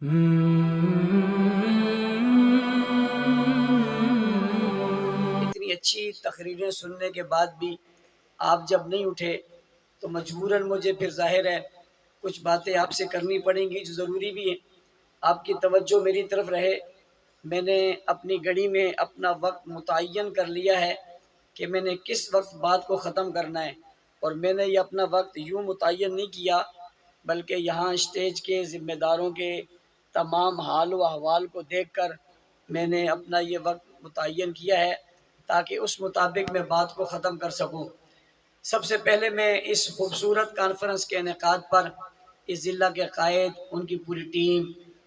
اتنی اچھی تقریریں سننے کے بعد بھی آپ جب نہیں اٹھے تو مجبوراً مجھے پھر ظاہر ہے کچھ باتیں آپ سے کرنی پڑیں گی جو ضروری بھی ہیں۔ آپ کی توجہ میری طرف رہے۔ میں نے اپنی گھڑی میں اپنا وقت متعین کر لیا ہے کہ میں نے کس وقت بات کو ختم کرنا ہے، اور میں نے یہ اپنا وقت یوں متعین نہیں کیا بلکہ یہاں اسٹیج کے ذمہ داروں کے تمام حال و احوال کو دیکھ کر میں نے اپنا یہ وقت متعین کیا ہے تاکہ اس مطابق میں بات کو ختم کر سکوں۔ سب سے پہلے میں اس خوبصورت کانفرنس کے انعقاد پر اس ضلع کے قائد، ان کی پوری ٹیم،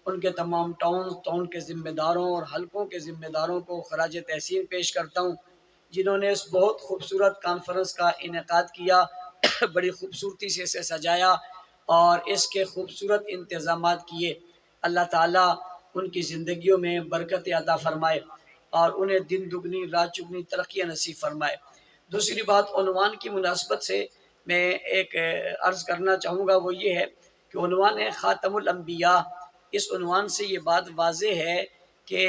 ان کے تمام ٹاؤن کے ذمہ داروں اور حلقوں کے ذمہ داروں کو خراج تحسین پیش کرتا ہوں، جنہوں نے اس بہت خوبصورت کانفرنس کا انعقاد کیا، بڑی خوبصورتی سے اسے سجایا اور اس کے خوبصورت انتظامات کیے۔ اللہ تعالیٰ ان کی زندگیوں میں برکت عطا فرمائے اور انہیں دن دگنی رات چگنی ترقیاں نصیب فرمائے۔ دوسری بات، عنوان کی مناسبت سے میں ایک عرض کرنا چاہوں گا، وہ یہ ہے کہ عنوان ہے خاتم الانبیاء۔ اس عنوان سے یہ بات واضح ہے کہ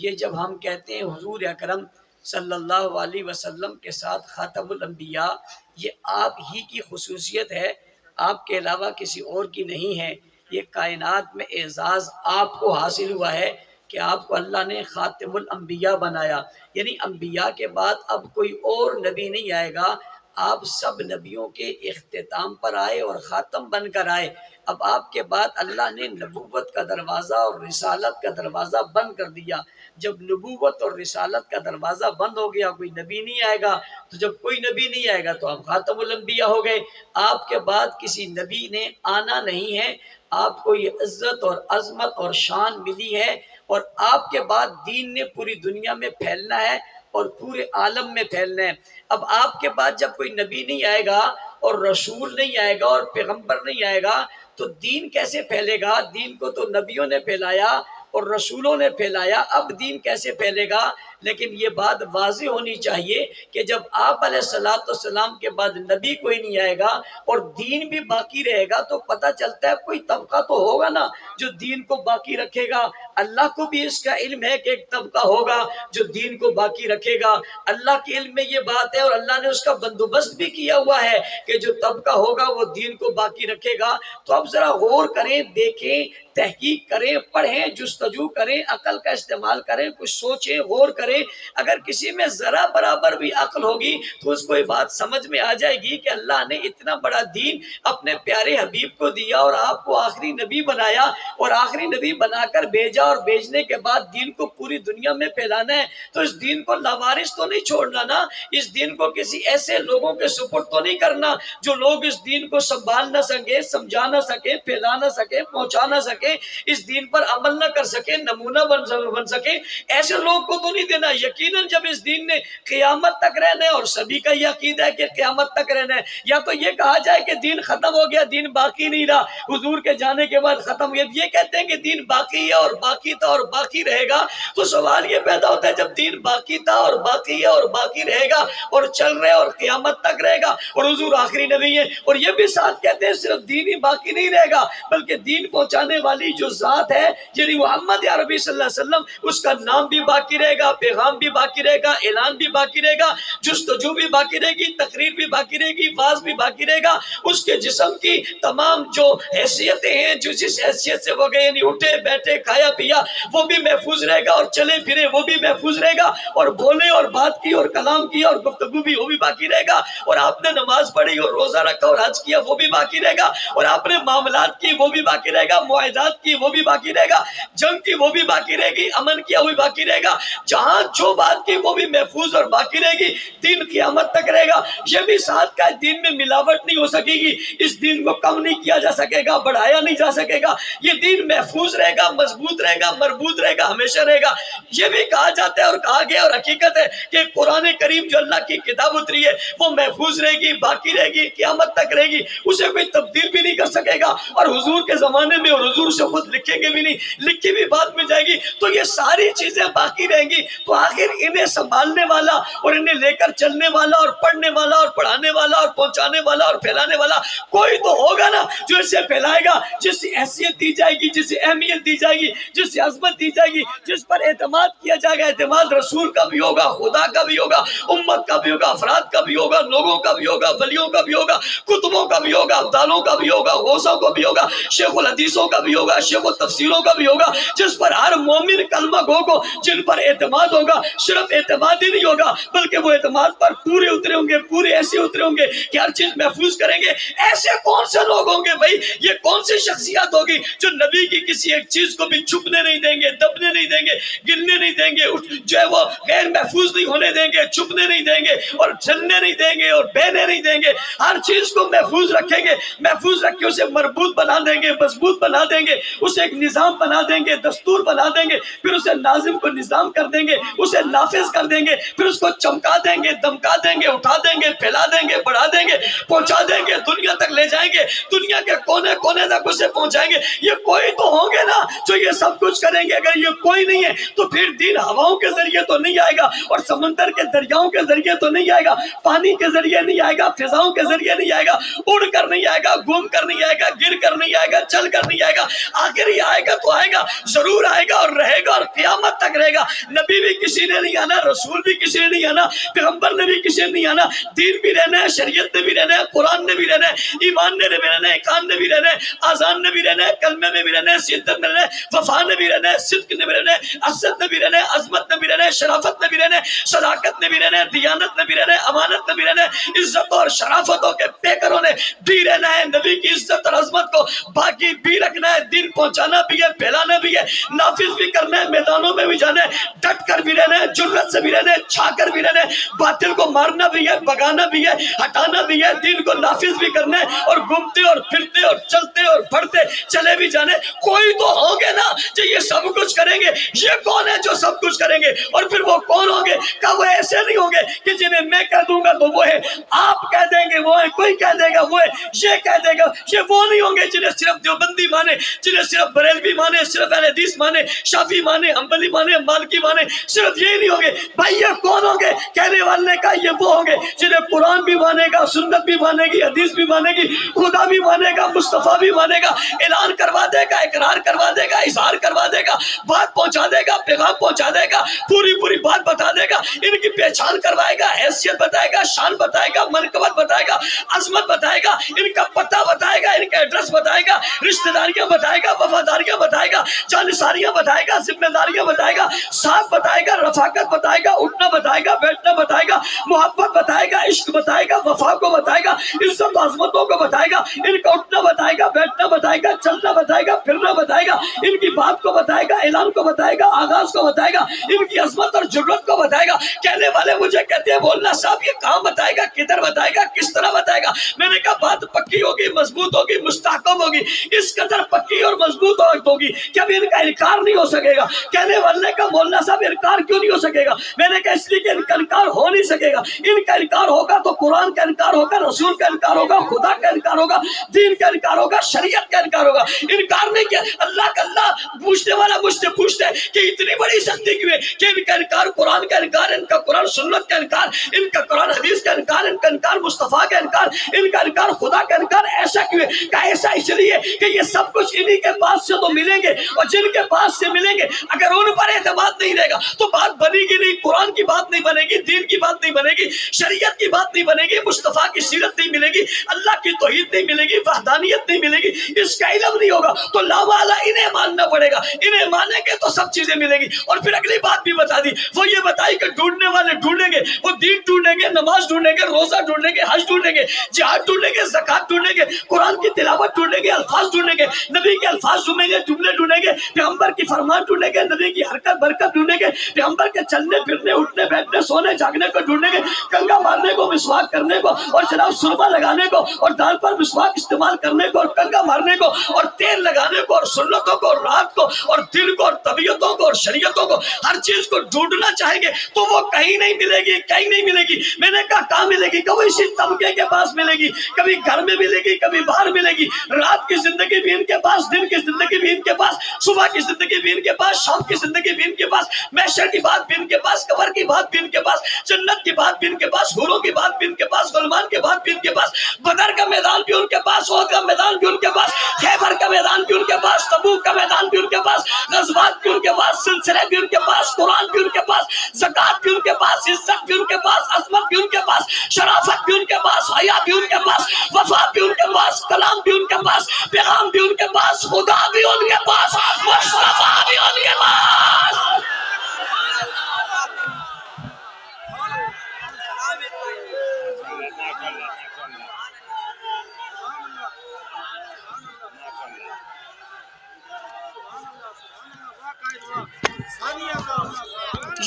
یہ جب ہم کہتے ہیں حضور اکرم صلی اللہ علیہ وسلم کے ساتھ خاتم الانبیاء، یہ آپ ہی کی خصوصیت ہے، آپ کے علاوہ کسی اور کی نہیں ہے۔ یہ کائنات میں اعزاز آپ کو حاصل ہوا ہے کہ آپ کو اللہ نے خاتم الانبیاء بنایا، یعنی انبیاء کے بعد اب کوئی اور نبی نہیں آئے گا، آپ سب نبیوں کے اختتام پر آئے اور خاتم بن کر آئے۔ اب آپ کے بعد اللہ نے نبوت کا دروازہ اور رسالت کا دروازہ بند کر دیا۔ جب نبوت اور رسالت کا دروازہ بند ہو گیا، کوئی نبی نہیں آئے گا، تو جب کوئی نبی نہیں آئے گا تو آپ خاتم الانبیاء ہو گئے۔ آپ کے بعد کسی نبی نے آنا نہیں ہے، آپ کو یہ عزت اور عظمت اور شان ملی ہے، اور آپ کے بعد دین نے پوری دنیا میں پھیلنا ہے اور پورے عالم میں پھیلنا ہے۔ اب آپ کے بعد جب کوئی نبی نہیں آئے گا اور رسول نہیں آئے گا اور پیغمبر نہیں آئے گا تو دین کیسے پھیلے گا؟ دین کو تو نبیوں نے پھیلایا اور رسولوں نے پھیلایا، اب دین کیسے پھیلے گا؟ لیکن یہ بات واضح ہونی چاہیے کہ جب آپ علیہ السلام کے بعد نبی کوئی نہیں آئے گا اور دین بھی باقی رہے گا تو پتہ چلتا ہے کوئی طبقہ تو ہوگا نا جو دین کو باقی رکھے گا۔ اللہ کو بھی اس کا علم ہے کہ ایک طبقہ ہوگا جو دین کو باقی رکھے گا، اللہ کے علم میں یہ بات ہے اور اللہ نے اس کا بندوبست بھی کیا ہوا ہے کہ جو طبقہ ہوگا وہ دین کو باقی رکھے گا۔ تو اب ذرا غور کریں، دیکھیں، تحقیق کریں، پڑھیں، جستجو کریں، عقل کا استعمال کریں، کچھ سوچیں، غور کریں۔ اگر کسی میں ذرا برابر بھی عقل ہوگی تو اس کو یہ بات سمجھ میں آ جائے گی کہ اللہ نے اتنا بڑا دین اپنے پیارے حبیب کو دیا اور آپ کو آخری نبی بنایا، اور آخری نبی بنا کر بھیجا، اور بھیجنے کے بعد دین کو پوری دنیا میں پھیلانا ہے تو اس دین کو لاوارث تو نہیں چھوڑنا نا، اس دین کو کسی ایسے لوگوں کے سپرد تو نہیں کرنا جو لوگ اس دین کو سنبھال نہ سکے، سمجھا نہ سکے، پھیلا نہ سکے، پہنچا نہ سکے، اس دین پر عمل نہ کر سکے، نمونہ بن سکے، ایسے لوگ کو تو نہیں دینا۔ یقیناً جب اس دین نے قیامت تک رہنا ہے، اور سبھی کا یہ عقیدہ ہے کہ قیامت تک رہنا ہے، یا تو یہ کہا جائے کہ دین ختم ہو گیا، دین باقی نہیں رہا، حضور کے جانے کے بعد ختم ہو گیا، یہ کہتے ہیں کہ دین باقی ہے اور باقی تھا اور باقی رہے گا، تو سوال یہ پیدا ہوتا ہے جب دین باقی تھا اور باقی ہے اور باقی رہے گا اور چل رہے اور قیامت تک رہے گا اور حضور آخری نبی ہے، اور یہ بھی ساتھ کہتے ہیں صرف دین ہی باقی نہیں رہے گا بلکہ دین پہنچانے والی جو ذات ہے یعنی محمد عربی صلی اللہ علیہ وسلم، اس کا نام بھی باقی رہے گا، پیغام بھی باقی رہے گا، اعلان بھی باقی رہے گا، جستجو بھی باقی رہے گی، تقریر بھی باقی رہے گی، واز بھی باقی رہے گا، اس کے جسم کی تمام جو حیثیتیں ہیں، جو جس حیثیت سے وہ گئے، یعنی اٹھے بیٹھے کھایا پیا، وہ بھی محفوظ رہے گا، اور چلے پھرے وہ بھی محفوظ رہے گا، اور بولے اور بات کی اور کلام کی اور گفتگو بھی وہ بھی باقی رہے گا، اور آپ نے نماز پڑھی اور روزہ رکھا اور حج کیا وہ بھی باقی رہے گا، اور آپ نے معاملات کی وہ بھی باقی رہے گا، معاہدات کی وہ بھی باقی رہے گا، جنگ کی وہ بھی باقی رہے گی، امن کیا وہ بھی باقی رہے گا، جہاں جو بات کی وہ بھی محفوظ اور باقی رہے گی، دین قیامت تک رہے گا۔ یہ بھی ساتھ کا دین میں ملاوٹ نہیں ہو سکے گی، اس دین کو کم نہیں کیا جا سکے گا، بڑھایا نہیں جا سکے گا، یہ دین محفوظ رہے گا، مضبوط رہے گا، مربوط رہے گا، ہمیشہ رہے گا۔ یہ بھی کہا جاتا ہے اور کہا گیا اور حقیقت ہے کہ قرآن کریم جو اللہ کی کتاب اتری ہے وہ محفوظ رہے گی، باقی رہے گی، قیامت تک رہے گی، اسے کوئی تبدیل بھی نہیں کر سکے گا، اور حضور کے زمانے میں اور حضور سے خود لکھیں گے بھی نہیں، لکھی بھی بعد میں جائے گی، تو یہ ساری چیزیں باقی رہیں گی۔ تو آخر انہیں سنبھالنے والا اور انہیں لے کر چلنے والا اور پڑھنے والا اور پڑھانے والا اور پہنچانے والا اور پھیلانے والا کوئی تو ہوگا نا جو اسے پھیلائے گا، جس حیثیت دی جائے گی، جس اہمیت دی جائے گی، جس عظمت دی جائے گی، جس پر اعتماد کیا جائے گا۔ اعتماد رسول کا بھی ہوگا، خدا کا بھی ہوگا، امت کا بھی ہوگا، افراد کا بھی ہوگا، لوگوں کا بھی ہوگا، ولیوں کا بھی ہوگا، کتبوں کا بھی ہوگا، ابدالوں کا بھی ہوگا، غوثوں کا بھی ہوگا، شیخ الحدیثوں کا بھی ہوگا، شیخ التفسیروں کا بھی ہوگا، جس پر ہر مومن کلمہ گو کو جن پر اعتماد ہوگا، صرف اعتماد ہی نہیں ہوگا بلکہ وہ اعتماد پر پورے اترے ہوں گے، پورے ایسے اترے ہوں گے کہ ہر چیز محفوظ کریں گے۔ ایسے کون سے لوگ ہوں گے بھائی؟ یہ کون سی شخصیات ہوگی جو نبی کی کسی ایک چیز کو بھی چھپنے نہیں دیں گے، دبنے نہیں دیں گے، گرنے نہیں دیں گے، جو ہے وہ غیر محفوظ نہیں ہونے دیں گے، چھپنے نہیں دیں گے اور جلنے نہیں دیں گے اور بہنے نہیں دیں گے، ہر چیز کو محفوظ رکھیں گے، محفوظ رکھ کے اسے مربوط بنا دیں گے، مضبوط بنا دیں گے، اسے ایک نظام بنا دیں گے، دستور بنا دیں گے، پھر اسے ناظم کو نظام کر دیں گے، اسے نافذ کر دیں گے، پھر اس کو چمکا دیں گے، دمکا دیں گے، اٹھا دیں گے، پھیلا دیں گے، بڑھا دیں گے، پہنچا دیں گے، دنیا تک لے جائیں گے، دنیا کے کونے کونے تک اسے پہنچائیں گے۔ یہ کوئی تو ہوں گے نا جو یہ سب کچھ کریں گے۔ اگر یہ کوئی نہیں ہے تو پھر دین ہواؤں کے ذریعے تو نہیں آئے گا، اور سمندر کے دریاؤں کے ذریعے تو نہیں آئے گا، پانی کے ذریعے نہیں آئے گا، فضاؤں کے ذریعے نہیں آئے گا، اڑ کر نہیں آئے گا، گھوم کر نہیں آئے گا، گر کر نہیں آئے گا، چل کر نہیں آئے گا۔ آخر یہ آئے گا تو آئے گا، ضرور آئے گا اور رہے گا اور قیامت تک رہے گا۔ نبی بھی کسی نے نہیں آنا، رسول بھی کسی نے نہیں آنا، پیغمبر نے بھی کسی نے نہیں آنا، دین بھی رہنا ہے، شریعت نے بھی رہنا ہے، قرآن نے بھی رہنا ہے، ایمان نے بھی رہنا ہے، اقان نے بھی رہنا ہے، آذان نے بھی رہنا ہے، کلمے میں بھی رہنا ہے، شدت میں رہنا ہے، وفا نے بھی رہنا ہے، صدق نے بھی رہنا ہے، عزت نے بھی رہنا ہے، عظمت نے بھی رہنا ہے، شرافت نے بھی رہنا ہے، صداقت نے بھی رہنا ہے، دیانت نے بھی رہنا ہے، امانت نے بھی رہنا ہے، عزت اور شرافتوں کے پیکروں نے بھی رہنا ہے، نبی کی عزت اور عظمت کو باقی بھی رکھنا ہے، دین پہنچانا بھی ہے، پھیلانا بھی ہے، نافذ بھی کرنا ہے، میدانوں میں بھی جانا ہے، ڈٹ کر بھی رہنا ہے، جرت سے بھی رہنا ہے، چھا کر بھی رہنا ہے، باطل کو مارنا بھی ہے، بگانا بھی ہے، ہٹانا بھی ہے، دین کو نافذ بھی کرنا ہے، اور گھومتے اور پھرتے اور چلتے اور بڑھتے چلے بھی جانے۔ کوئی تو ہوں گے نا جو یہ سب کچھ کریں گے۔ یہ کون ہے جو سب کچھ کریں گے؟ اور پھر وہ کون ہوں گے؟ کہ وہ ایسے نہیں ہوں گے کہ جنہیں میں کہہ دوں گا تو وہ ہے، آپ کہہ دیں گے وہ ہے، کوئی کہہ دے گا وہ ہے، یہ کہہ دے گا یہ وہ نہیں ہوں گے جنہیں صرف دیوبندی مانے، جنہیں صرف بریلوی مانے، صرف اہل حدیث مانے، شافعی مانے، حنبلی مانے، مالکی مانے، صرف یہ نہیں ہوں گے۔ بھائی یہ کون ہوں گے؟ کہنے والے کا یہ وہ ہوں گے جنہیں قرآن بھی مانے گا، سنت بھی مانے گی، حدیث بھی مانے گی، خدا بھی مانے گا، مصطفیٰ بھی مانے گا، اعلان کروا دے گا، اقرار کروا دے گا، اظہار کروا دے گا، بات پہنچا دے گا، پیغام پہنچا دے گا، پوری پوری بات بتا دے گا، ان کی پہچان کروائے گا، حیثیت بتائے گا، شان بتائے گا، منقبت بتائے گا، عظمت بتائے گا، ان کا پتہ بتائے گا، ان کا ایڈریس بتائے گا، رشتہ داریاں بتائے گا، وفاداریاں بتائے گا، جانثاریاں بتائے گا، ذمہ داریاں بتائے گا، ساتھ بتائے گا، رفاقت بتائے گا، اٹھنا بتائے گا، بیٹھنا بتائے گا، محبت بتائے گا، عشق بتائے گا، وفا کو بتائے گا، عزت و عظمتوں کو بتائے گا، ان کا اٹھنا بتائے گا، بیٹھنا بتائے گا، چلنا بتائے گا، پھرنا بتائے گا، ان کی بات کو بتائے گا، اعلان کو بتائے گا، آغاز کو بتائے گا، ان کی عظمت اور جرت کو بتائے گا۔ کہنے والے مجھے کہتے ہیں بولنا صاحب یہ کہاں بتائے گا، کدھر بتائے گا، کس طرح بتائے گا؟ میں نے کہا بات پکی ہوگی، مضبوط ہوگی، مستحکم ہوگی، اس قدر پکی اور مضبوط ہوگی کہ اب ان کا انکار نہیں ہو سکے گا۔ کہنے والے کا مولانا صاحب انکار کیوں نہیں ہو سکے گا؟ میں نے کہا اس لیے کہ ان کا انکار ہو نہیں سکے گا۔ ان کا انکار ہوگا تو قرآن کا انکار ہوگا، رسول کا انکار ہوگا، خدا کا انکار ہوگا، دین کا انکار ہوگا، شریعت کا انکار ہوگا۔ انکار نہیں کیا اللہ کا اللہ پوچھنے والا مجھ سے پوچھتا ہے کہ اتنی بڑی سختی کیوں ہے کہ ان کا انکار قرآن کا انکار، ان کا قرآن سنت کا انکار، ان کا قرآن حدیث کا انکار، ان کا انکار مصطفیٰ کا انکار، ان کا انکار خدا کا انکار ایسا کیوں ہے؟ کہ ایسا اس لیے کہ یہ سب کچھ انہی کے پاس سے تو ملیں گے، اور جن کے پاس سے ملیں گے اگر ان پر اعتماد نہیں رہے گا تو بات بنے گی نہیں، قرآن کی بات نہیں بنے گی، دین کی بات نہیں بنے گی، شریعت کی بات نہیں بنے گی، مصطفیٰ کی سیرت نہیں ملے گی، اللہ کی توحید نہیں ملے گی، وحدانیت نہیں ملے گی، اس کا علم نہیں ہوگا تو لاوالا انہیں ماننا پڑے گا۔ انہیں مانیں گے تو سب چیزیں ملیں گی۔ اور پھر اگلی بات بھی بتا دی، وہ یہ بتائی کہ ڈھونڈنے والے ڈھونڈیں گے، وہ دین ڈھونڈیں گے، نماز ڈھونڈیں گے، روزہ ڈھونڈیں گے، حج ڈھونڈیں گے، جہاد ڈھونڈیں گے، زکات ڈھونڈیں گے، قرآن کی تلاوت ڈھونڈیں گے، الفاظ ڈھونڈیں گے، نبی کے الفاظ ڈھونڈیں گے، جملے ڈھونڈیں گے، پیغمبر کی فرمان ڈھونڈیں گے، نبی کی حرکت برکت ڈھونڈیں گے، پیغمبر کے چلنے پھرنے اٹھنے بیٹھنے سونے جاگنے کو ڈھونڈیں گے، کنگا مارنے کو، مسواک کرنے کو، اور جناب سرما لگانے کو، اور دال پر مسواک استعمال کرنے کو، اور کنگا مارنے کو، اور تیل لگانے کو، اور سنتوں کو، اور اور رات کو اور دل کو اور طبیعتوں کو اور شریعتوں کو ہر چیز کو ڈھونڈنا چاہیں گے تو وہ کہیں نہیں ملے گی، کہیں نہیں ملے گی۔ میں نے کہا کہاں ملے گی؟ کبھی اسی طبقے کے پاس ملے گی، کبھی گھر میں ملے گی، کبھی باہر ملے گی۔ رات کی زندگی بھی ان کے پاس، دن کی زندگی بھی ان کے پاس، صبح کی زندگی بھی ان کے پاس، شام کی زندگی بھی ان کے پاس، محشر کی بات بھی ان کے پاس، قبر کی بات بھی ان کے پاس، جنت کی بات بھی ان کے پاس، حوروں کی بات بھی ان کے پاس، غلمان کی بات بھی ان کے پاس، بدر کا میدان بھی ان کے پاس، احد کا میدان بھی ان کے پاس، خیبر کا میدان بھی ان کے پاس، تبوک کا میدان بھی ان کے پاس، غزوات بھی ان کے پاس، سلسلے بھی ان کے پاس، قرآن بھی ان کے پاس، زکات بھی ان کے پاس، عزت بھی ان کے پاس، عظمت بھی ان کے پاس، شرافت بھی ان کے پاس، حیا بھی ان کے پاس، وفا بھی ان کے پاس، کلام بھی ان کے پاس، پیغام بھی ان کے پاس، خدا بھی ان کے پاس، مصطفیٰ بھی ان کے پاس۔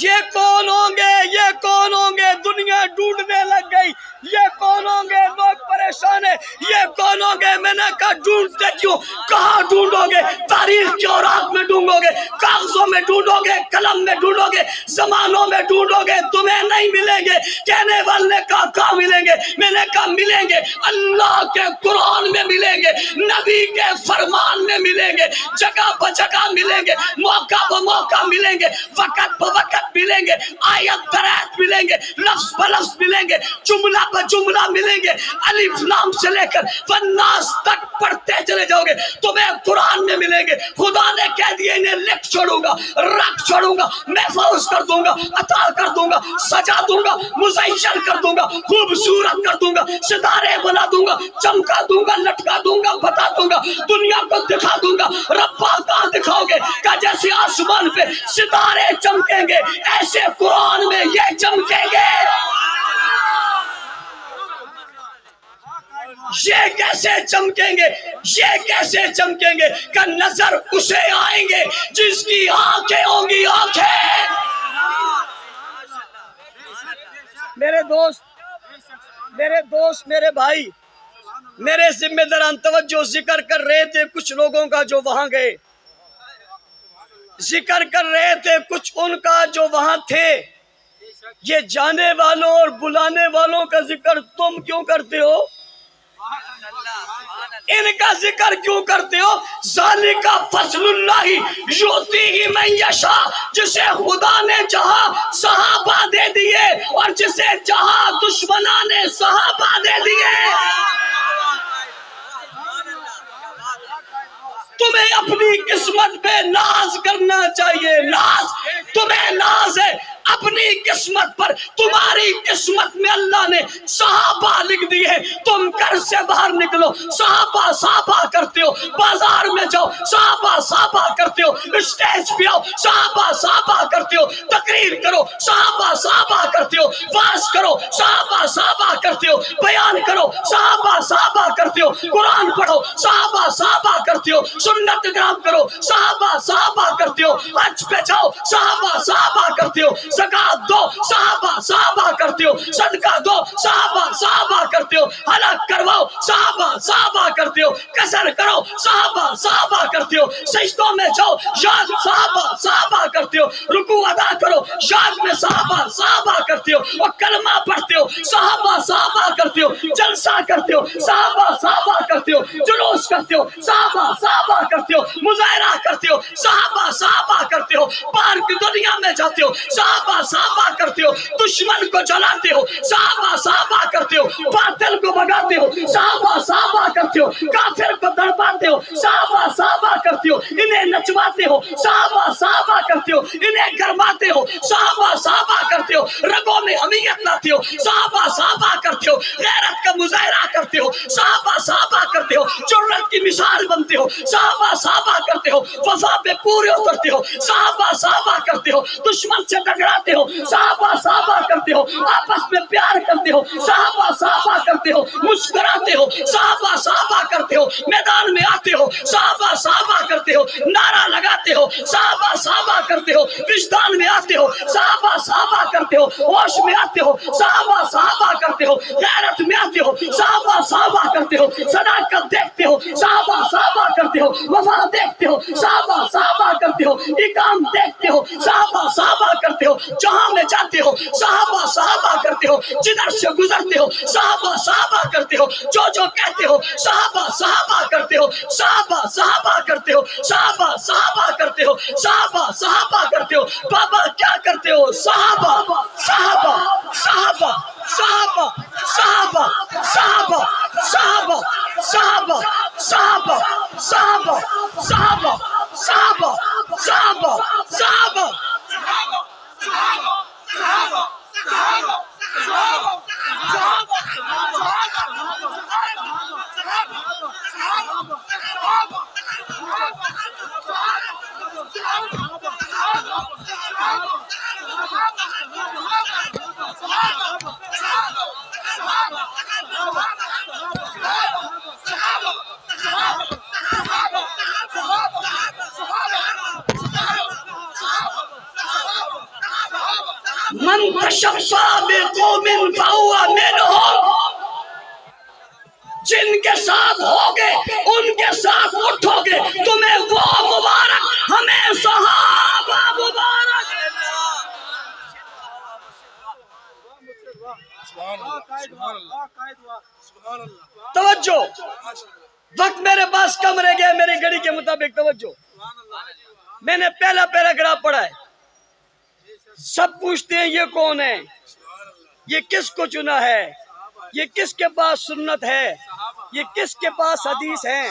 یہ کون ہوں گے؟ یہ کون ہوں گے؟ دنیا ڈھونڈنے لگ گئی۔ یہ کون ہوں گے؟ لوگ پریشان ہیں۔ یہ کون ہوں گے؟ میں نے کہا ڈھونڈتے کیوں؟ کہاں ڈھونڈو گے؟ تاریخ کے اوراق میں ڈھونڈو گے، کاغذوں میں ڈھونڈو گے، قلم میں ڈھونڈو گے، زمانوں میں ڈھونڈو گے، تمہیں نہیں ملیں گے۔ کہنے والے نے کہا کہاں ملیں گے؟ میں نے کہا ملیں گے اللہ کے قرآن میں ملیں گے، نبی کے فرمان میں ملیں گے، جگہ بجگہ ملیں گے، موقع بموقع ملیں گے، وقت بوقت ملیں گے، آیت در آیت ملیں گے، لفظ بلفظ ملیں گے، جملہ بجملہ ملیں گے، الف لام سے لے کر والناس تک پڑھتے چلے جاؤ گے، تمہیں قرآن میں ملیں گے۔ خدا نے کہہ دیا انہیں لکھ چھوڑوں گا، رکھ چھوڑوں گا، محفوظ کر دوں گا، عطا کر دوں گا، سجا دوں گا، مزین کر دوں گا، خوبصورت کر دوں گا، ستارے بنا دوں گا، چمکا دوں گا، لٹکا دوں گا، بتا دوں گا، دنیا کو دکھا دوں گا۔ ربا کہاں دکھاؤ گے؟ کہ جیسے آسمان پہ ستارے چمکیں گے ایسے قرآن میں یہ چمکیں گے۔ یہ کیسے چمکیں گے؟ یہ کیسے چمکیں گے؟ کہ نظر اسے آئیں گے جس کی آنکھیں ہوں گی آنکھیں۔ میرے دوست، میرے بھائی، میرے ذمہ داران توجہ، ذکر کر رہے تھے کچھ لوگوں کا جو وہاں گئے، ذکر کر رہے تھے کچھ ان کا جو وہاں تھے۔ یہ جانے والوں اور بلانے والوں کا ذکر تم کیوں کرتے ہو؟ ان کا ذکر کیوں کرتے ہو؟ ذالک فضل اللہ یؤتیہ من یشاء، جسے خدا نے جہاں صحابہ دے دیے اور جسے جہاں دشمنان نے صحابہ دے دیے۔ تمہیں اپنی قسمت پہ ناز کرنا چاہیے، ناز، تمہیں ناز ہے اپنی قسمت پر۔ تمہاری قسمت میں اللہ نے صحابہ لکھ دیے۔ تم گھر سے باہر نکلو، صحابہ صحابہ کرتے ہو، بازار میں جاؤ، صحابہ صحابہ کرتے ہو، اسٹیج پہ آؤ، صحابہ صحابہ کرتے ہو، تقریر کرو، صحابہ صحابہ کرتے ہو، واعظ کرو، صحابہ صحابہ کرتے ہو، بیان کرو، صحابہ صحابہ کرتے ہو، قرآن پڑھو، صحابہ صحابہ کرتے ہو، سنت گرام کرو، صحابہ صحابہ کرتے ہو، حج پہ جاؤ، صحابہ صحابہ کرتے ہو، زکات دو، صحابہ صحابہ کرتے ہو، صدقہ دو، صحابہ صحابہ کرتے ہو، حلق کرواؤ، صحابہ صحابہ کرتے ہو، قصر کرو، صحابہ صحابہ کرتے ہو، سجدوں میں جاؤ، یاد صحابہ صحابہ کرتے ہو، رکوع ادا کرو، یاد میں صحابہ صحابہ کرتے ہو، اور کلمہ پڑھتے ہو، صحابہ صحابہ کرتے ہو، جلسہ کرتے ہو، صحابہ صحابہ کرتے ہو، جلوس کرتے ہو، صحابہ صحابہ کرتے ہو، مظاہرہ کرتے ہو، صحابہ صحابہ کرتے ہو، باہر کی دنیا میں جاتے ہو، صحابہ صحابہ کرتے ہو، دشمن کو جلاتے ہو، صحابہ صحابہ کرتے ہو، باطل کو بگاتے ہو، صحابہ صحابہ کرتے ہو، کافر کو دڑپاتے ہو، صحابہ صحابہ کرتے ہو، انہیں نچواتے ہو، صحابہ صحابہ کرتے ہو، انہیں گرماتے ہو، صحابہ صحابہ کرتے ہو، رگوں میں حمیت لاتے ہو، صحابہ صحابہ کرتے ہو، غیرت کا مظاہرہ کرتے ہو، صحابہ صحابہ کرتے ہو، جرأت کی مثال بنتے ہو، صحابہ صحابہ کرتے ہو، وفا پہ پورے اترتے ہو، صحابہ صحابہ کرتے ہو، دشمن سے ٹکراتے ہو، صحابہ صحابہ کرتے ہو، آپس میں پیار کرتے ہو، صحابہ صحابہ کرتے ہو، مسکراتے ہو، صحابہ صحابہ کرتے ہو، میدان میں آتے ہو، صحابہ صحابہ کرتے ہو، نعرہ لگاتے ہو، صحابہ صحابہ کرتے ہو، وجدان میں آتے ہو، صحابہ صحابہ کرتے ہو، ہوش میں آتے ہو، صحابہ صحابہ کرتے ہو، غیرت میں آتے ہو، صحابہ صحابہ کرتے ہو، صداقت دیکھتے ہو، صحابہ صحابہ کرتے ہو، وفا دیکھتے ہو، صحابہ ہو، اقام دیکھتے ہو، صحابہ صحابہ کرتے ہو، جہاں میں جاتے ہو صحابہ صحابہ کرتے ہو، جدھر سے گزرتے ہو صحابہ صحابہ کرتے ہو، جو کہتے ہو صحابہ صحابہ کرتے ہو، صحابہ صحابہ کرتے ہو، صحابہ صحابہ کرتے ہو، صحابہ صحابہ کرتے ہو۔ بابا کیا کرتے ہو؟ صحابہ صحابہ صحابہ صحابہ صحابہ صحابہ صحابہ صحابہ صحابہ صحابہ صحابہ صحابہ صحابہ صحابہ من تشبہ بقوم فہو منہم، جن کے ساتھ ہوگے ان کے ساتھ اٹھو گے، تمہیں وہ مبارک، ہمیں صحابہ مبارک۔ توجہ، وقت میرے پاس کم رہ گیا میری گھڑی کے مطابق، توجہ۔ میں نے پہلا پیراگراف پڑھا ہے، سب پوچھتے ہیں یہ کون ہے، یہ کس کو چنا ہے، یہ کس کے پاس سنت ہے، یہ کس کے پاس حدیث ہے،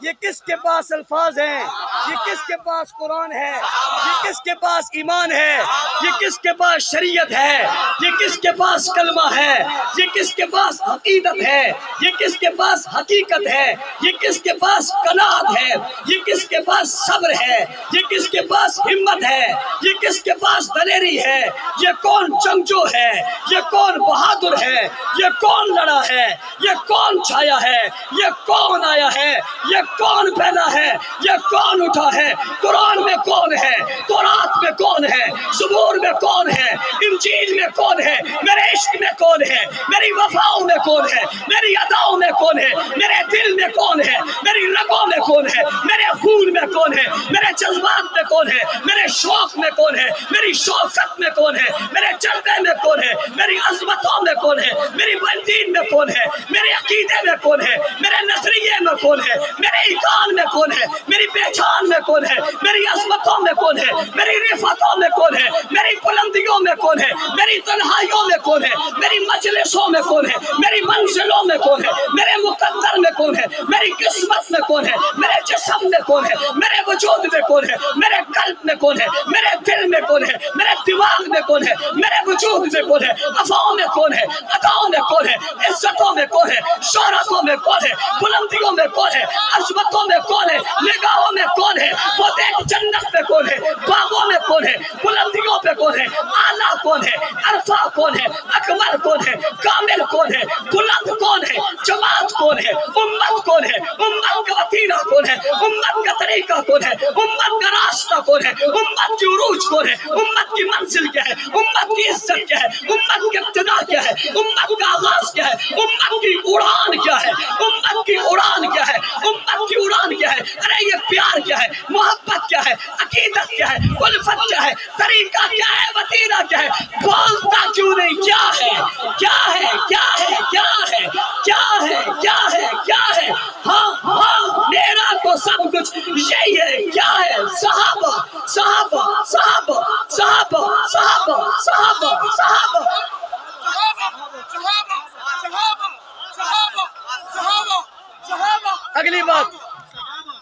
یہ کس کے پاس الفاظ ہیں، یہ کس کے پاس قرآن ہے، یہ کس کے پاس ایمان ہے، یہ کس کے پاس شریعت ہے، یہ کس کے پاس کلمہ ہے، یہ کس کے پاس عقیدت ہے، یہ کس کے پاس حقیقت ہے، یہ کس کے پاس قناعت ہے، یہ کس کے پاس صبر ہے، یہ کس کے پاس ہمت ہے، یہ کس کے پاس دلیری ہے، یہ کون جنگجو ہے، یہ کون بہادر ہے، یہ کون لڑا ہے، یہ کون چھایا ہے، یہ کون آیا ہے، یہ کون پھیلا ہے، یہ کون اٹھا ہے، قرآن میں کون ہے، تورات میں کون ہے، زبور میں کون ہے، انجیل میں کون ہے، میرے عشق میں کون ہے، میری وفاؤں میں کون ہے، میری اداؤں میں کون ہے، میرے دل میں کون ہے، میری رگوں میں کون ہے، میرے خون میں کون ہے، میرے جذبات میں کون ہے، میرے شوق میں کون ہے، میری شوقت میں کون ہے، میرے جلوے میں کون ہے، میری عظمتوں میں کون ہے، میری بندین میں کون ہے، میرے عقیدے میں کون ہے، میرے نظریے میں کون ہے، میرے ایمان میں کون ہے، میری پہچان میں کون ہے، میری عظمتوں میں کون ہے، میری رفعتوں میں کون ہے، میری بلندیوں میں کون ہے، میری تنہائیوں میں کون ہے، میری مجلسوں میں کون ہے، میری منزلوں میں کون ہے، میرے مقدر میں کون ہے، میری قسمت میں کون ہے، میرے جسم میں کون ہے، میرے وجود میں کون ہے، میرے قلب میں کون ہے، میرے دل میں کون ہے، میرے دماغ میں کون ہے، میرے وجود میں کون ہے، افعوں میں کون ہے، اداؤں میں کون ہے، عزتوں میں کون ہے، شہرتوں میں کون ہے، بلندیوں میں کون ہے، عظمتوں میں کون ہے، نگاہوں میں کون ہے، وہ دیکھ جنت میں کون ہے، باغوں میں کون ہے، بلندیوں پہ کون ہے، اعلیٰ کون ہے، عرفہ کون ہے، اکمل کون ہے، کامل کون ہے، بلند کون ہے، جماعت کون ہے، امت کون ہے، امت کا وتیرہ کون ہے، امت کا طریقہ کون ہے، امت کا راستہ کون ہے، امت کی عروج کون ہے، امت کی منزل کیا ہے، امت کی عزت کیا ہے، امت کی ابتدا کیا ہے، امت کا آغاز کیا ہے، امت کی اڑان کیا ہے، امت کی اڑان کیا ہے، امت کی اڑان کیا ہے، ارے یہ پیار کیا ہے، محبت کیا ہے، عقیدت کیا ہے، الفت کیا ہے، طریقہ کیا ہے، وتیرہ کیا ہے، بولتا کیوں نہیں، کیا ہے، کیا ہے، کیا ہے، کیا ہے، کیا ہے، کیا ہے، کیا ہے، ہاں ہاں میرا تو سب کچھ یہی ہے، کیا ہے، صحابہ صحابہ صحابہ صحابہ صحابہ صحابہ صحابہ۔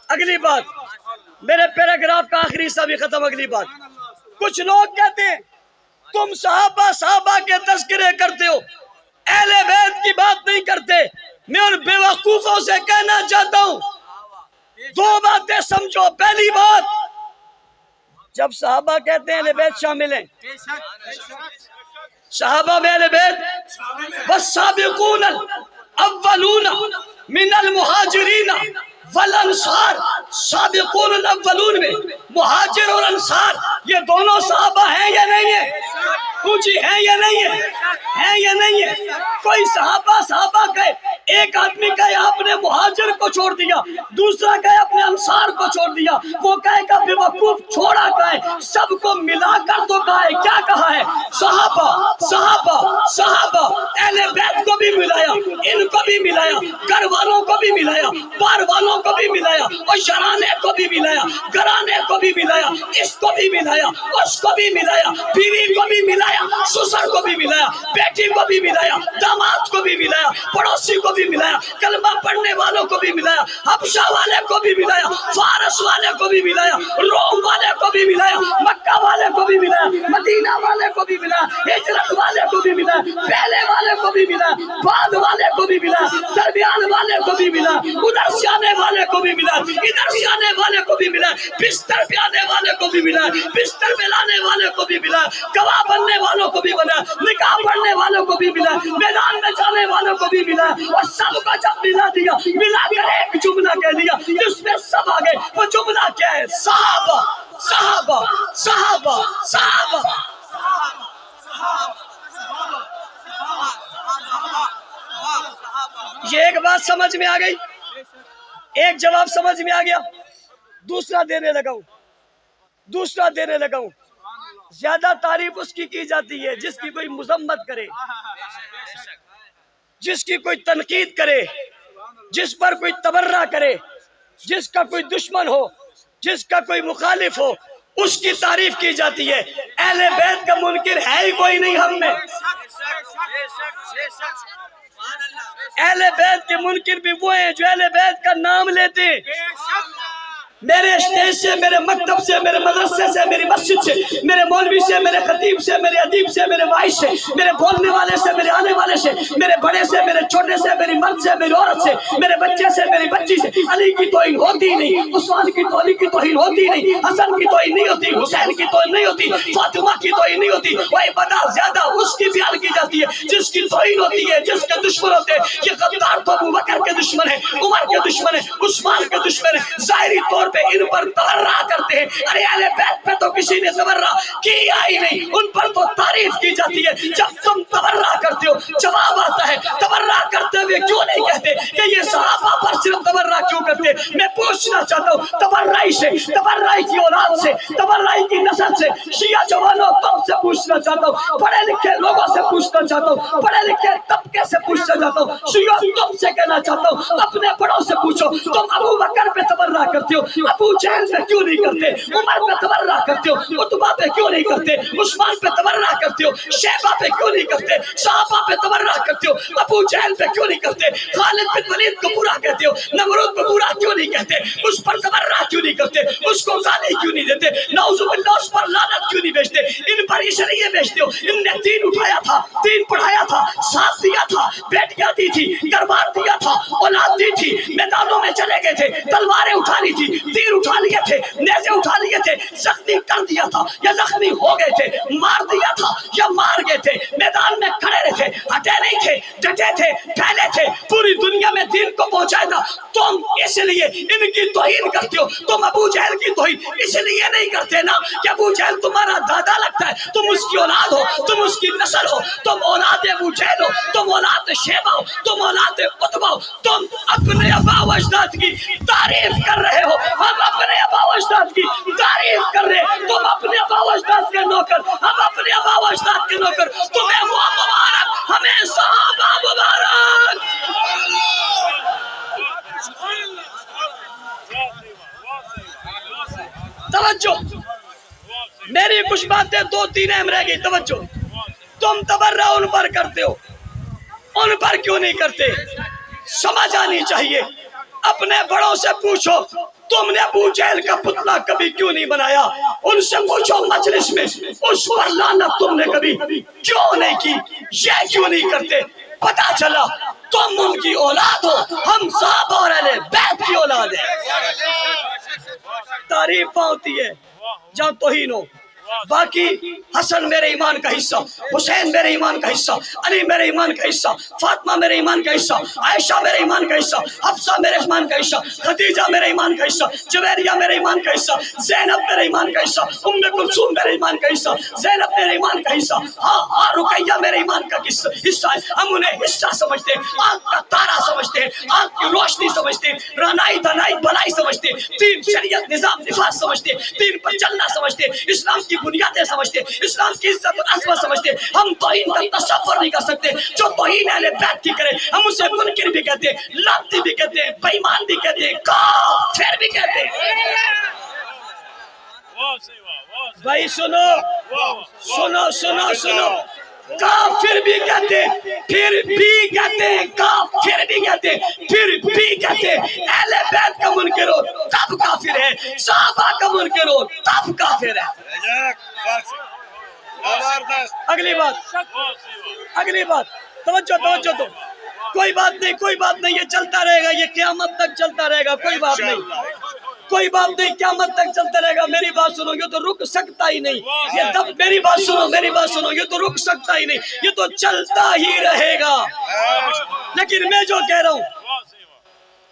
اگلی بات میرے پیراگراف کا آخری حصہ بھی ختم۔ اگلی بات، کچھ لوگ کہتے ہیں تم صحابہ کے تذکرے کرتے ہو، اہل بیت کی بات نہیں کرتے۔ میں ان بیوقوفوں سے کہنا چاہتا ہوں دو باتیں سمجھو۔ پہلی بات، جب صحابہ کہتے ہیں اہل بیت شامل ہیں، صحابہ میں اہل بیت والسابقون الاولون من المہاجرین والانصار، سابقون الاولون میں مہاجر اور انصار یہ دونوں صحابہ ہیں یا نہیں ہیں؟ اونچی ہے یا نہیں ہے یا نہیں ہے؟ کوئی صحابہ کہے، ایک آدمی کہے آپ نے مہاجر کو چھوڑ دیا، دوسرا کہے اپنے انصار کو چھوڑ دیا، وہ کہے گا بے وقوف چھوڑا کہے، سب کو ملا کر تو کہے، کیا کہا ہے؟ صحابہ اہل بیت کو بھی ملایا، ان کو بھی ملایا، گھر والوں کو بھی ملایا، بار والوں کو بھی ملایا، اور شرانے کو بھی ملایا، گھرانے کو بھی ملایا، اس کو بھی ملایا، اس کو بھی ملایا، بیوی کو بھی ملایا، سسر کو بھی ملایا، بیٹی کو بھی ملایا، داماد کو بھی ملایا، پڑوسی کو بھی ملایا، کلمہ پڑھنے والوں کو بھی ملایا، حبشہ والے کو بھی ملایا، فارس والے کو بھی ملایا، روم والے کو بھی ملایا، مکہ والے کو بھی ملایا، مدینہ والے کو بھی ملایا، ہجرت والے کو بھی ملایا، پہلے والے کو بھی ملایا، بعد والے کو بھی ملایا، درمیان والے کو بھی ملایا، ادھر سے آنے والے کو بھی ملایا، ادھر سے آنے والے کو بھی ملایا، بستر پہ آنے والے کو بھی ملایا، بستر پہ لانے والے کو بھی ملایا، گواہ بننے والوں کو بھی ملایا، نکاح پڑھنے والوں کو بھی ملایا، میدان میں جانے والوں کو بھی ملایا، اور سب کو جب ملا دیا، ملا کر ایک جملہ کہہ دیا جس میں سب آگے، وہ جملہ کیا ہے؟ صحابہ صحابہ صحابہ صحابہ۔ یہ ایک بات سمجھ میں آ گئی، ایک جواب سمجھ میں آ گیا، دوسرا دینے لگا ہوں۔ زیادہ تعریف اس کی جاتی ہے جس کی کوئی مذمت کرے، جس کی کوئی تنقید کرے، جس پر کوئی تبرہ کرے، جس کا کوئی دشمن ہو، جس کا کوئی مخالف ہو، اس کی تعریف کی جاتی ہے۔ اہل بیت کا منکر ہے ہی کوئی نہیں ہم میں۔ اہل بیت کے منکر بھی وہ ہیں جو اہل بیت کا نام لیتے ہیں۔ میرے اسٹیج سے، میرے مکتب سے، میرے مدرسے سے، میری مسجد سے، میرے مولوی سے، میرے خطیب سے، میرے ادیب سے، میرے وائس سے، میرے بولنے والے سے، میرے آنے والے سے، میرے بڑے سے، میرے چھوٹے سے، میری مرد سے، میری عورت سے، میرے بچے سے، میری بچی سے، علی کی توہین ہوتی نہیں، عثمان کی توہین ہوتی نہیں، حسن کی توہین نہیں ہوتی، حسین کی توہین نہیں ہوتی، فاطمہ کی توہین نہیں ہوتی، وہی بڑا زیادہ اس کی بیان کی جاتی ہے جس کی توہین ہوتی ہے، جس کے دشمن ہوتے ہیں۔ یہ غدار تو ابو بکر کے دشمن ہے، عمر کے دشمن ہے، عثمان کے دشمن ہے، ظاہری طور پہ ان پر تبرہ کرتے ہیں۔ ارے اہل بیت پہ تو کسی نے تبرہ کیا ہی نہیں، ان پر تو تعریف کی جاتی ہے۔ جب تم تبرہ کرتے ہو، جواب آتا ہے تبرہ کرتے ہوئے کیوں نہیں کہتے کہ یہ صحابہ پر صرف تبرہ کیوں کرتے؟ میں پوچھنا چاہتا ہوں، تبرہ سے، تبرہ کی اولاد سے، تبرہ کی نسل سے، شیعہ جوانوں تم سے پوچھنا چاہتا ہوں، پڑھے لکھے لوگوں سے پوچھنا چاہتا ہوں، پڑھے لکھے طبقے سے پوچھنا چاہتا ہوں، شیعہ تم سے کہنا چاہتا ہوں، اپنے بڑوں سے پوچھو، تم ابو بکر پہ تبرہ کرتے ہو، ابو جہل پہ کیوں نہیں کرتے؟ عمر پہ تبرہ کرتے ہو، عتبہ پہ کیوں نہیں کرتے؟ عثمان پہ تبرہ کرتے ہو، شیبہ پہ کیوں نہیں کرتے؟ صحابہ پہ تبرہ کرتے ہو، ابو جہل پہ کیوں نہیں کرتے؟ خالد بن ولید کو برا کہتے ہو، نمرود کو برا کیوں نہیں کہتے؟ اس پر تبرہ کیوں نہیں کرتے؟ اس کو گالی کیوں نہیں دیتے؟ نعوذ باللہ اس پر لعنت کیوں نہیں بیچتے؟ ان پر اشریہ بیچتے ہو۔ ان نے دین اٹھایا تھا، دین پڑھایا تھا، ساتھ دیا تھا، بیٹیاں دی تھی، دربار دیا تھا، اولاد دی تھی، میدانوں میں چلے گئے تھے، تلواریں اٹھا لی تھی، تیر اٹھا لیے تھے، نیزے اٹھا لیے تھے، زخمی کر دیا تھا یا زخمی ہو گئے تھے، مار دیا تھا یا مار گئے تھے، میدان میں کھڑے رہے تھے، ہٹے نہیں تھے، ڈٹے تھے، پھیلے تھے، پوری دنیا میں دین کو پہنچایا تھا۔ تم اس لیے ان کی توہین کرتے ہو، تم ابو جہل کی توہین اس لیے نہیں کرتے نا کہ ابو جہل تمہارا دادا لگتا ہے، تم اس کی اولاد ہو، تم اس کی نسل ہو، تم اولاد ابو جہل ہو، تم اولاد شیبہ ہو، تم اولاد عتبہ ہو، تم اپنے آبا و اجداد کی تعریف کر رہے ہو، ہم اپنے آبا و اجداد کی تعریف کر رہے ہیں، تم اپنے آبا و اجداد کے نوکر، ہم اپنے آبا و اجداد کے نوکر، تمہیں وہ مبارک، ہمیں صحابہ مبارک۔ توجہ، میری کچھ باتیں دو تین اہم رہ گئی، توجہ۔ تم تبرہ ان پر کرتے ہو، ان پر کیوں نہیں کرتے؟ سمجھ آنی چاہیے۔ اپنے بڑوں سے پوچھو، تم نے ابو جہل کا پتلا کبھی کیوں نہیں بنایا؟ ان سے پوچھو مجلس میں، اس پر لعنت تم نے کبھی کیوں نہیں کی؟ یہ کیوں نہیں کرتے؟ پتا چلا تم ان کی اولاد ہو، ہم صحابہ اور اہل بیت کی اولاد ہیں۔ تعریف ہوتی ہے جہاں توہین ہو، باقی حسن میرے ایمان کا حصہ، حسین میرے ایمان کا حصہ، علی میرے ایمان کا حصہ، فاطمہ میرے ایمان کا حصہ، عائشہ میرے ایمان کا حصہ، حفصہ میرے ایمان کا حصہ، خدیجہ میرے ایمان کا حصہ، جویریہ میرے ایمان کا حصہ، زینب میرے ایمان کا حصہ، ام کلثوم میرے ایمان کا حصہ، زینب میرے ایمان کا حصہ، ہاں رقیہ میرے ایمان کا حصہ ہے۔ ہم انہیں حصہ سمجھتے ہیں، آنکھ کا تارا سمجھتے ہیں، آنکھ کی روشنی سمجھتے ہیں، رانائی دھنائی بھلائی سمجھتے ہیں، دین شریعت نظام نفاذ سمجھتے ہیں، دین پر چلنا سمجھتے ہیں، اسلام کی بنیادیں سمجھتے ہیں، اسلام کی عزت اور عظمت سمجھتے ہیں۔ ہم توہین کا تصور نہیں کر سکتے، جو توہین اہل بیت کی کرے ہم اسے منکر بھی کہتے ہیں، لعنتی بھی کہتے ہیں، بے ایمان بھی کہتے ہیں، کافر بھی کہتے ہیں۔ بھائی سنو سنو سنو سنو، کافر بھی کہتے ہیں، پھر بھی کہتے ہیں، کافر بھی کہتے ہیں، پھر بھی کہتے ہیں۔ اہل بیت کا منکر ہو تب کافر ہے، صحابہ کا منکر ہو تب کافر ہے۔ اگلی بات توجہ تو کوئی بات نہیں، یہ چلتا رہے گا، یہ قیامت تک چلتا رہے گا، کوئی بات نہیں، قیامت تک چلتا رہے گا۔ میری بات سنو، یہ تو رک سکتا ہی نہیں، میری بات سنو، یہ تو رک سکتا ہی نہیں، یہ تو چلتا ہی رہے گا۔ لیکن میں جو کہہ رہا ہوں